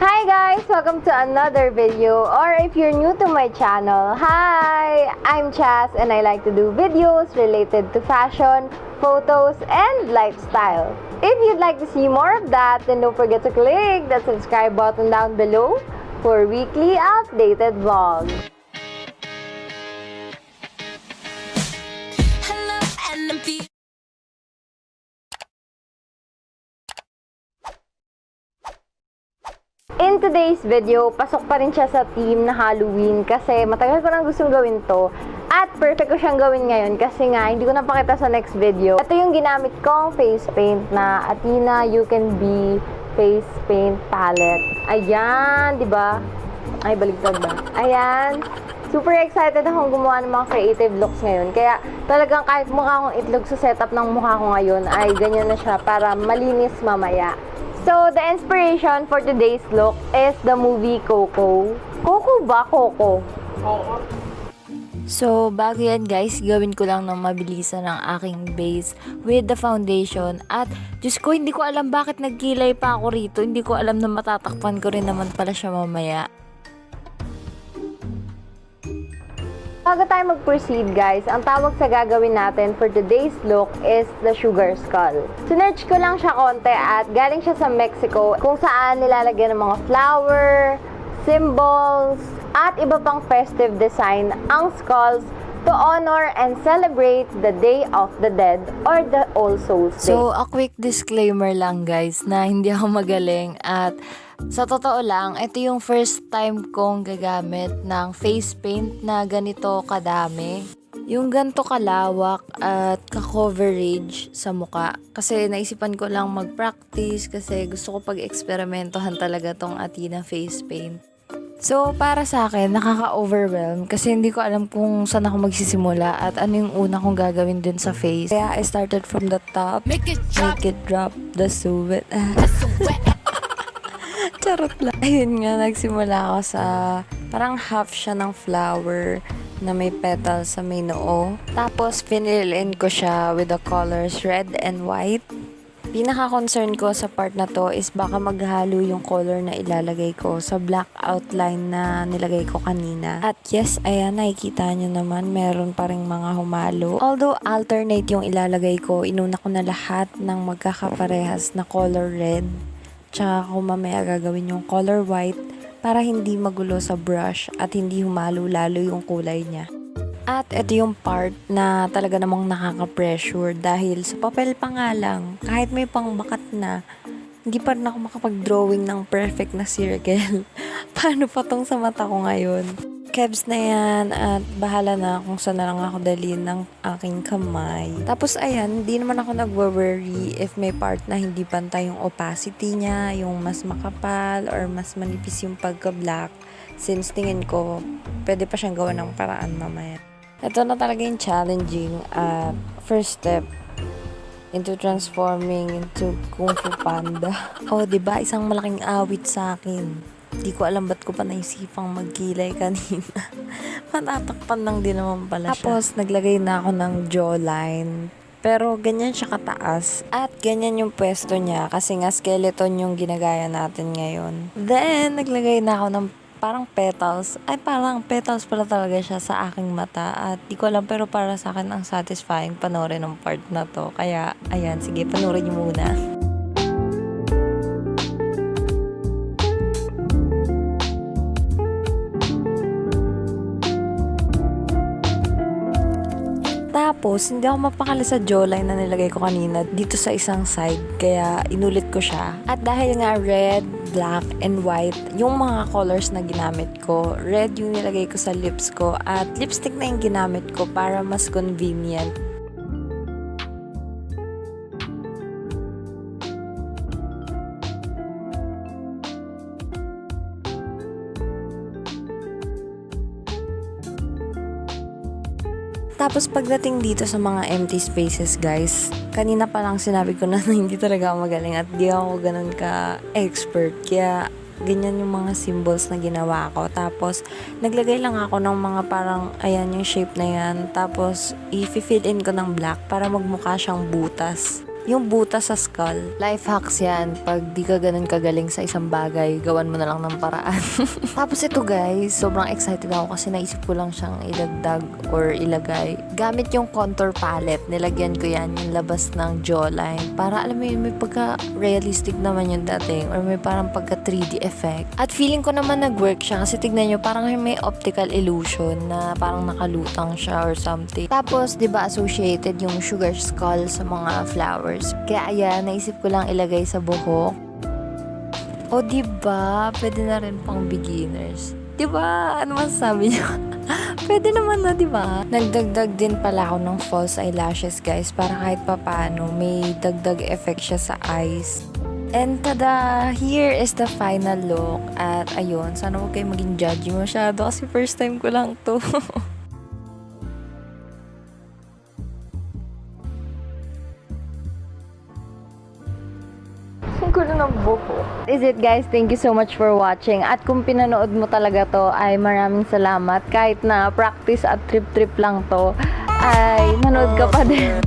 Hi guys! Welcome to another video, or if you're new to my channel, hi! I'm Chas and I like to do videos related to fashion, photos, and lifestyle. If you'd like to see more of that, then don't forget to click the subscribe button down below for weekly updated vlogs. In today's video, pasok pa rin siya sa theme na Halloween kasi matagal ko nang gustong gawin to at perfect ko siyang gawin ngayon kasi nga hindi ko napakita sa next video. Ito yung ginamit kong face paint na Athena You Can Be Face Paint Palette. Ayan, di ba? Ay, baligtad ba? Ayan. Super excited akong gumawa ng mga creative looks ngayon. Kaya talagang kahit mukha kong itlog sa setup ng mukha ko ngayon ay ganyan na siya para malinis mamaya. So, the inspiration for today's look is the movie Coco. Coco ba? Coco? So, bago yan guys, gawin ko lang ng mabilisan ang aking base with the foundation. At, Diyos ko, hindi ko alam bakit nagkilay pa ako rito. Hindi ko alam na matatakpan ko rin naman pala siya mamaya. Bago tayo mag-proceed guys, ang tawag sa gagawin natin for today's look is the sugar skull. Sinerch ko lang siya konti at galing siya sa Mexico kung saan nilalagyan ng mga flower, symbols, at iba pang festive design ang skulls to honor and celebrate the Day of the Dead or the All Souls Day. So, a quick disclaimer lang guys na hindi ako magaling at sa totoo lang, ito yung first time kong gagamit ng face paint na ganito kadami. Yung ganito kalawak at ka-coverage sa muka. Kasi naisipan ko lang mag-practice kasi gusto ko pag-eksperimentohan talaga tong Athena face paint. So, para sa akin, nakaka-overwhelm kasi hindi ko alam kung saan ako magsisimula at ano yung una kong gagawin dun sa face. Kaya I started from the top, make it drop the sweat. Charot lang. Ayun nga, nagsimula ako sa parang half siya ng flower na may petals sa may noo. Tapos, pinilin ko siya with the colors red and white. Pinaka-concern ko sa part na to is baka maghalo yung color na ilalagay ko sa black outline na nilagay ko kanina. At yes, ayan, nakikita nyo naman, meron pa ring mga humalo. Although alternate yung ilalagay ko, inuna ko na lahat ng magkakaparehas na color red. Tsaka kung mamaya gagawin yung color white para hindi magulo sa brush at hindi humalo lalo yung kulay niya. At ito yung part na talaga namang nakaka-pressure dahil sa papel pa nga lang, kahit may pangbakat na, hindi pa rin ako makapag-drawing ng perfect na circle. Paano pa tong sa mata ko ngayon? Kebs na yan at bahala na kung saan na lang ako dalhin ng aking kamay. Tapos ayan, hindi naman ako nag-worry if may part na hindi pantay yung opacity niya, yung mas makapal or mas manipis yung pagka-black. Since tingin ko, pwede pa siyang gawa ng paraan mamaya. Ito na talaga yung challenging first step into transforming into Kung Fu Panda. Oh, diba? Isang malaking awit sa akin. Di ko alam ba't ko pa naisipang magkilay kanina. Matatakpan lang din naman pala siya. Tapos, naglagay na ako ng jawline. Pero, ganyan siya kataas. At ganyan yung pwesto niya. Kasi nga, skeleton yung ginagaya natin ngayon. Then, naglagay na ako ng parang petals. Ay, parang petals pala talaga siya sa aking mata. At di ko alam, pero para sa akin, ang satisfying panoorin ng part na to. Kaya, ayan, sige, panoorin niyo muna. Tapos, hindi ako mapakali sa jawline na nilagay ko kanina dito sa isang side. Kaya, inulit ko siya. At dahil nga red, black, and white, yung mga colors na ginamit ko, red yung nilagay ko sa lips ko at lipstick na yung ginamit ko para mas convenient. Tapos pagdating dito sa mga empty spaces guys, kanina pa lang sinabi ko na hindi talaga ako magaling at di ako ganun ka-expert. Kaya ganyan yung mga symbols na ginawa ko. Tapos naglagay lang ako ng mga parang ayan yung shape na yan. Tapos i-fill in ko ng black para magmukha siyang butas. yung butas sa skull. Life hacks yan. Pag di ka ganun kagaling sa isang bagay, gawan mo na lang ng paraan. Tapos ito guys, sobrang excited ako kasi naisip ko lang siyang idagdag or ilagay. Gamit yung contour palette, nilagyan ko yan yung labas ng jawline. Para alam mo yun, may pagka-realistic naman yung dating or may parang pagka 3D effect. At feeling ko naman nag-work siya kasi tignan nyo, parang may optical illusion na parang nakalutang siya or something. Tapos, di ba associated yung sugar skull sa mga flowers. Kaya ayan, naisip ko lang ilagay sa buhok. O, di ba? Pwede na rin pang beginners. Di ba? Ano masasabi niyo? Pwede naman na, di ba? Nagdagdag din pala ako ng false eyelashes, guys, para kahit papaano may dagdag effect siya sa eyes. And tada! Here is the final look. At ayun, sana huwag kayo maging judgy masyado kasi first time ko lang to. Ang gulo ng buho. Is it guys, thank you so much for watching. At kung pinanood mo talaga to, ay maraming salamat. Kahit na practice at trip-trip lang to, ay nanood ka pa din.